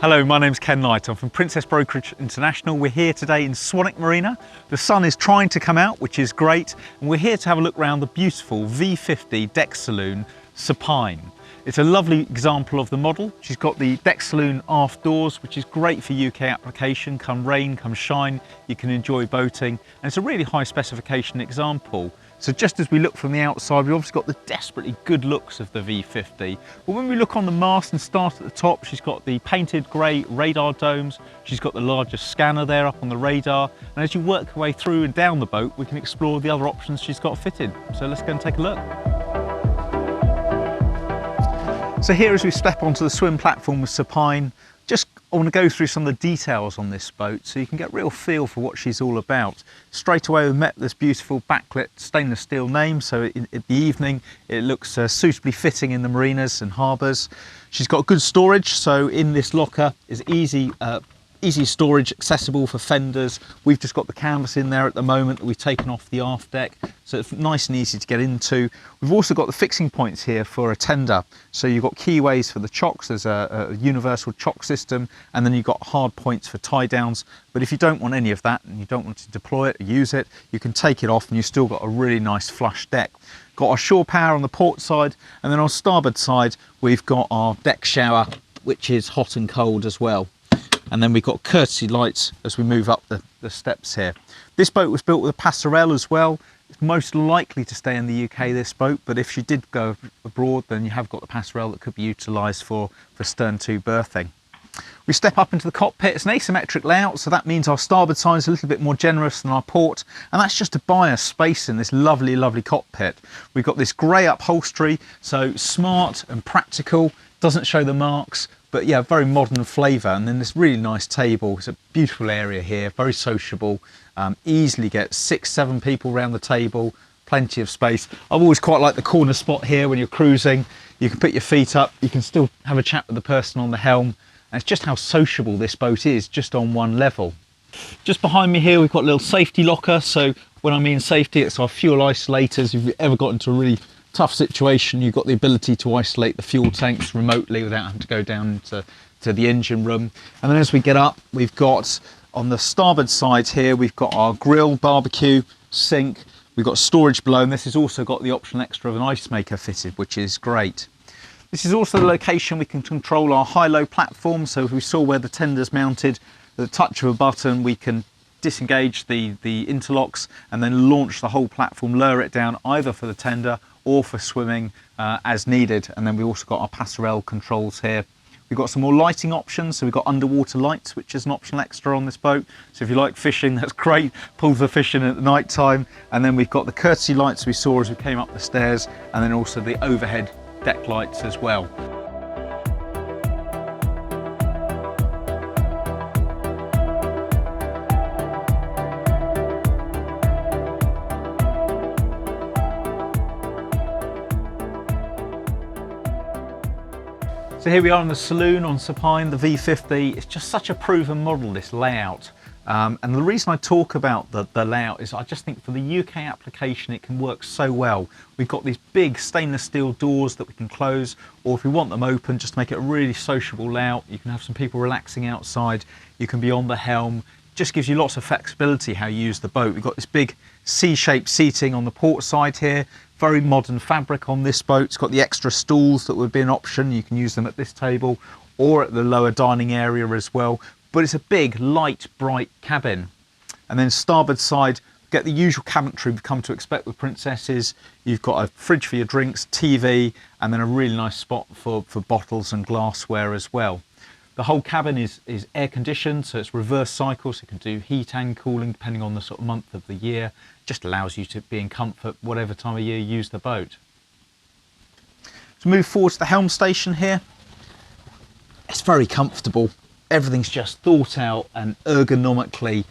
Hello, my name's Ken Knight. I'm from Princess Brokerage International. We're here today in Swanwick Marina. The sun is trying to come out, which is great. And we're here to have a look around the beautiful V50 deck saloon, Supine. It's a lovely example of the model. She's got the deck saloon aft doors, which is great for UK application. Come rain, come shine, you can enjoy boating. And it's a really high specification example. So just as we look from the outside, we've obviously got the desperately good looks of the V50. But when we look on the mast and start at the top, she's got the painted grey radar domes. She's got the largest scanner there up on the radar. And as you work your way through and down the boat, we can explore the other options she's got fitted. So let's go and take a look. So here as we step onto the swim platform with Supine, I want to go through some of the details on this boat so you can get a real feel for what she's all about. Straight away we met this beautiful backlit stainless steel name, so in the evening it looks suitably fitting in the marinas and harbours. She's got good storage, so in this locker is easy storage, accessible for fenders. We've just got the canvas in there at the moment that we've taken off the aft deck, so it's nice and easy to get into. We've also got the fixing points here for a tender, so you've got keyways for the chocks. There's a universal chock system, and then you've got hard points for tie downs. But if you don't want any of that and you don't want to deploy it or use it, you can take it off and you've still got a really nice flush deck. Got our shore power on the port side, and then on starboard side we've got our deck shower, which is hot and cold as well. And then we've got courtesy lights as we move up the steps here. This boat was built with a passerelle as well. It's most likely to stay in the UK, this boat, but if she did go abroad, then you have got the passerelle that could be utilised for stern to berthing. We step up into the cockpit. It's an asymmetric layout, so that means our starboard side is a little bit more generous than our port, and that's just to buy us space in this lovely, lovely cockpit. We've got this grey upholstery, so smart and practical, doesn't show the marks, but yeah, very modern flavour. And then this really nice table. It's a beautiful area here, very sociable. Easily get 6-7 people around the table, plenty of space. I've always quite liked the corner spot here when you're cruising. You can put your feet up, you can still have a chat with the person on the helm. And it's just how sociable this boat is, just on one level. Just behind me here, we've got a little safety locker. So when I mean safety, it's our fuel isolators. If you've ever got into a really tough situation, you've got the ability to isolate the fuel tanks remotely without having to go down to the engine room. And then as we get up, we've got on the starboard side here, we've got our grill, barbecue, sink. We've got storage below, and this has also got the optional extra of an ice maker fitted, which is great. This is also the location we can control our high-low platform. So if we saw where the tender's mounted, at the touch of a button, we can disengage the interlocks and then launch the whole platform, lower it down either for the tender or for swimming as needed. And then we also got our passerelle controls here. We've got some more lighting options. So we've got underwater lights, which is an optional extra on this boat. So if you like fishing, that's great. Pull the fish in at the night time. And then we've got the courtesy lights we saw as we came up the stairs, and then also the overhead deck lights as well. So here we are in the saloon on Supine, the V50. It's just such a proven model, this layout. And the reason I talk about the layout is I just think for the UK application it can work so well. We've got these big stainless steel doors that we can close, or if we want them open, just make it a really sociable layout. You can have some people relaxing outside, you can be on the helm. Just gives you lots of flexibility how you use the boat. We've got this big C-shaped seating on the port side here. Very modern fabric on this boat. It's got the extra stools that would be an option. You can use them at this table or at the lower dining area as well. But it's a big, light, bright cabin. And then starboard side, get the usual cabinetry we've come to expect with Princesses. You've got a fridge for your drinks, TV, and then a really nice spot for bottles and glassware as well. The whole cabin is air conditioned, so it's reverse cycle, so you can do heat and cooling depending on the sort of month of the year. Just allows you to be in comfort whatever time of year you use the boat. To move forward to the helm station here, it's very comfortable. Everything's just thought out and ergonomically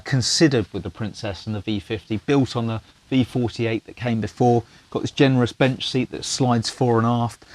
considered with the Princess and the V50, built on the V48 that came before. Got this generous bench seat that slides fore and aft,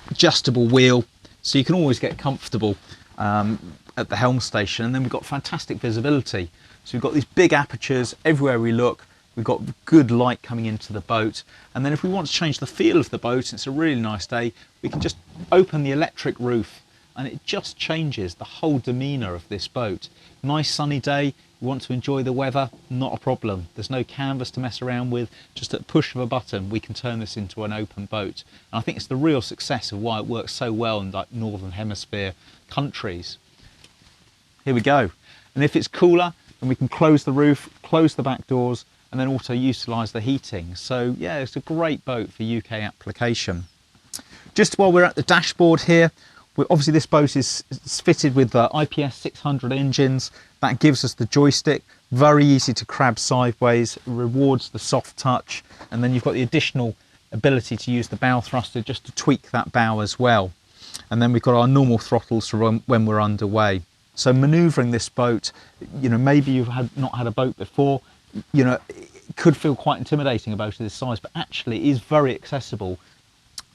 adjustable wheel, so you can always get comfortable at the helm station. And then we've got fantastic visibility. So we've got these big apertures everywhere we look. We've got good light coming into the boat. And then if we want to change the feel of the boat, it's a really nice day, we can just open the electric roof and it just changes the whole demeanour of this boat. Nice sunny day, you want to enjoy the weather, not a problem. There's no canvas to mess around with, just at the push of a button we can turn this into an open boat. And I think it's the real success of why it works so well in like Northern Hemisphere countries. Here we go. And if it's cooler, then we can close the roof, close the back doors, and then also utilise the heating. So yeah, it's a great boat for UK application. Just while we're at the dashboard here, obviously this boat is fitted with IPS 600 engines. That gives us the joystick, very easy to crab sideways, rewards the soft touch, and then you've got the additional ability to use the bow thruster just to tweak that bow as well. And then we've got our normal throttles for when we're underway. So manoeuvring this boat, you know, maybe you've not had a boat before, you know, it could feel quite intimidating, a boat of this size, but actually it is very accessible.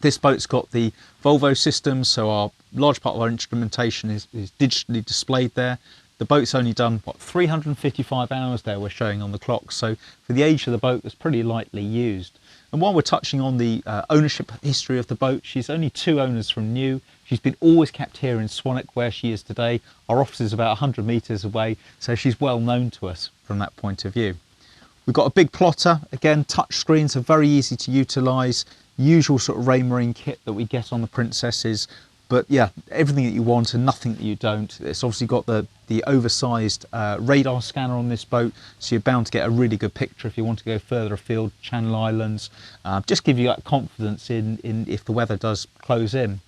This boat's got the Volvo system, so our large part of our instrumentation is digitally displayed there. The boat's only done, what, 355 hours there we're showing on the clock, so for the age of the boat, it's pretty lightly used. And while we're touching on the ownership history of the boat, she's only 2 owners from new. She's been always kept here in Swanwick, where she is today. Our office is about 100 metres away, so she's well known to us from that point of view. We've got a big plotter, again, touch screens are very easy to utilise. Usual sort of Raymarine kit that we get on the Princesses, but yeah, everything that you want and nothing that you don't. It's obviously got the oversized radar scanner on this boat, so you're bound to get a really good picture if you want to go further afield, Channel Islands. Just give you that confidence in if the weather does close in.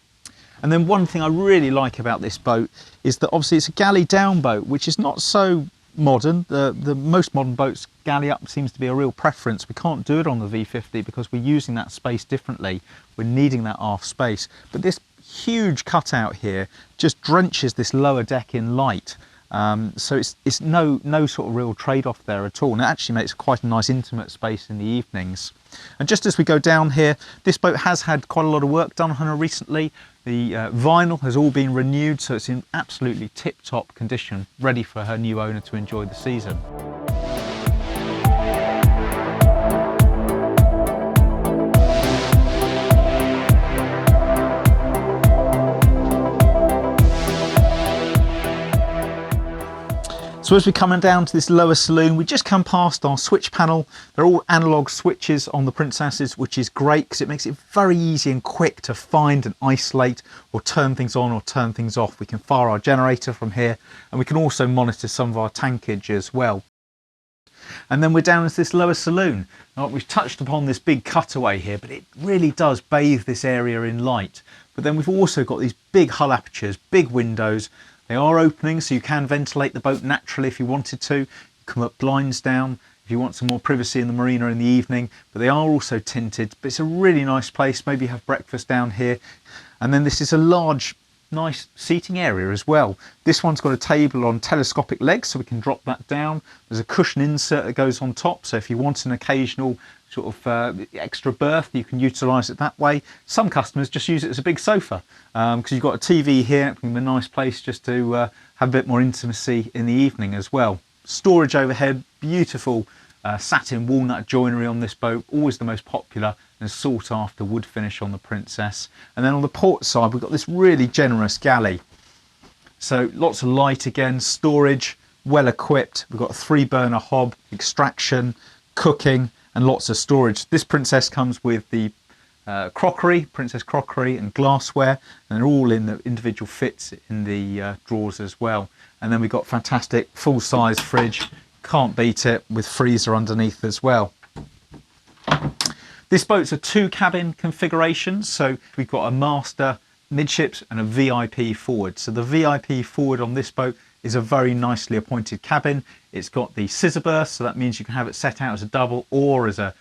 And then one thing I really like about this boat is that obviously it's a galley down boat, which is not so modern. The most modern boats, galley up seems to be a real preference. We can't do it on the V50 because we're using that space differently. We're needing that aft space. But this huge cutout here just drenches this lower deck in light. So it's no sort of real trade-off there at all. And it actually makes quite a nice intimate space in the evenings. And just as we go down here, this boat has had quite a lot of work done on her recently. The vinyl has all been renewed, so it's in absolutely tip-top condition, ready for her new owner to enjoy the season. So as we're coming down to this lower saloon, we just come past our switch panel. They're all analog switches on the Princesses, which is great because it makes it very easy and quick to find and isolate or turn things on or turn things off. We can fire our generator from here, and we can also monitor some of our tankage as well. And then we're down into this lower saloon. Now, we've touched upon this big cutaway here, but it really does bathe this area in light. But then we've also got these big hull apertures, big windows. They are opening, so you can ventilate the boat naturally if you wanted to. You can put blinds down if you want some more privacy in the marina in the evening, but they are also tinted. But it's a really nice place. Maybe have breakfast down here. And then this is a large, nice seating area as well. This one's got a table on telescopic legs, so we can drop that down. There's a cushion insert that goes on top, so if you want an occasional sort of extra berth, you can utilise it that way. Some customers just use it as a big sofa because you've got a TV here. It can be a nice place just to have a bit more intimacy in the evening as well. Storage overhead, beautiful satin walnut joinery on this boat, always the most popular and sought after wood finish on the Princess. And then on the port side, we've got this really generous galley. So lots of light again, storage, well equipped. We've got a 3-burner hob, extraction, cooking, and lots of storage. This Princess comes with the crockery, Princess crockery and glassware, and they're all in the individual fits in the drawers as well. And then we've got fantastic full-size fridge, can't beat it, with freezer underneath as well. This boat's a 2-cabin configuration, so we've got a master midships and a VIP forward. So the VIP forward on this boat is a very nicely appointed cabin. It's got the scissor berth, so that means you can have it set out as a double or as a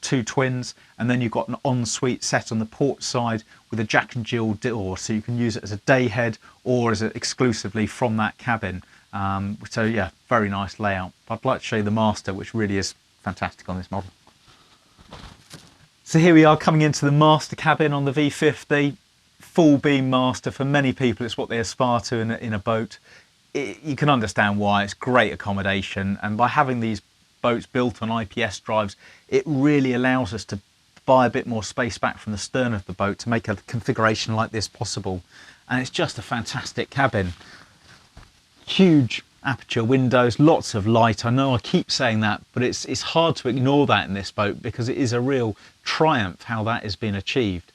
2 twins, and then you've got an ensuite set on the port side with a Jack and Jill door, so you can use it as a day head or as exclusively from that cabin. So yeah, very nice layout. I'd like to show you the master, which really is fantastic on this model. So here we are coming into the master cabin on the V50. Full beam master. For many people, it's what they aspire to in a boat. You can understand why. It's great accommodation, and by having these boats built on IPS drives, it really allows us to buy a bit more space back from the stern of the boat to make a configuration like this possible. and it's just a fantastic cabin. Huge aperture windows, lots of light. I know I keep saying that, but it's hard to ignore that in this boat because it is a real triumph how that has been achieved.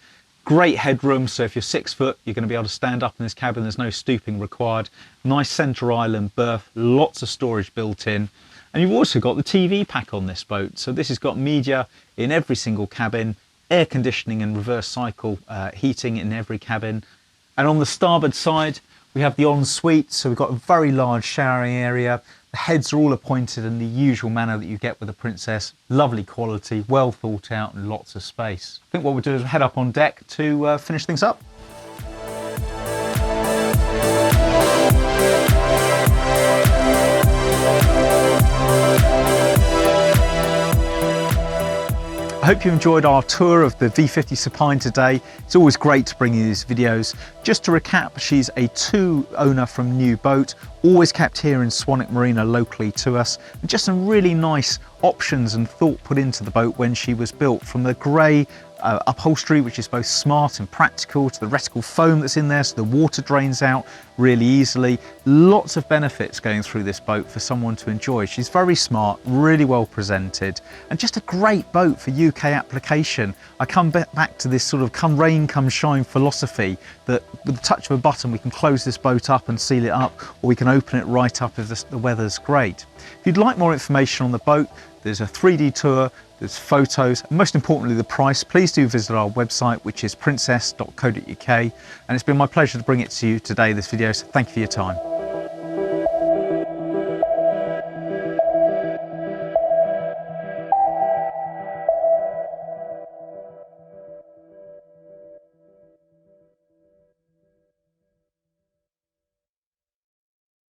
Great headroom, so if you're 6 foot, you're going to be able to stand up in this cabin. There's no stooping required. Nice centre island berth, lots of storage built in. And you've also got the TV pack on this boat. So this has got media in every single cabin, air conditioning and reverse cycle heating in every cabin. And on the starboard side, we have the ensuite, so we've got a very large showering area. The heads are all appointed in the usual manner that you get with a Princess. Lovely quality, well thought out, and lots of space. I think what we'll do is head up on deck to finish things up. I hope you enjoyed our tour of the V50 Supine today. It's always great to bring you these videos. Just to recap, she's a 2 owner from new boat, always kept here in Swanwick Marina locally to us, and just some really nice options and thought put into the boat when she was built, from the grey upholstery, which is both smart and practical, to the reticle foam that's in there so the water drains out really easily. Lots of benefits going through this boat for someone to enjoy. She's very smart, really well presented, and just a great boat for UK application. I come back to this sort of come rain come shine philosophy, that with the touch of a button we can close this boat up and seal it up, or we can open it right up if the weather's great. If you'd like more information on the boat, there's a 3D tour, there's photos, and most importantly the price. Please do visit our website, which is princess.co.uk, and it's been my pleasure to bring it to you today, this video, so thank you for your time.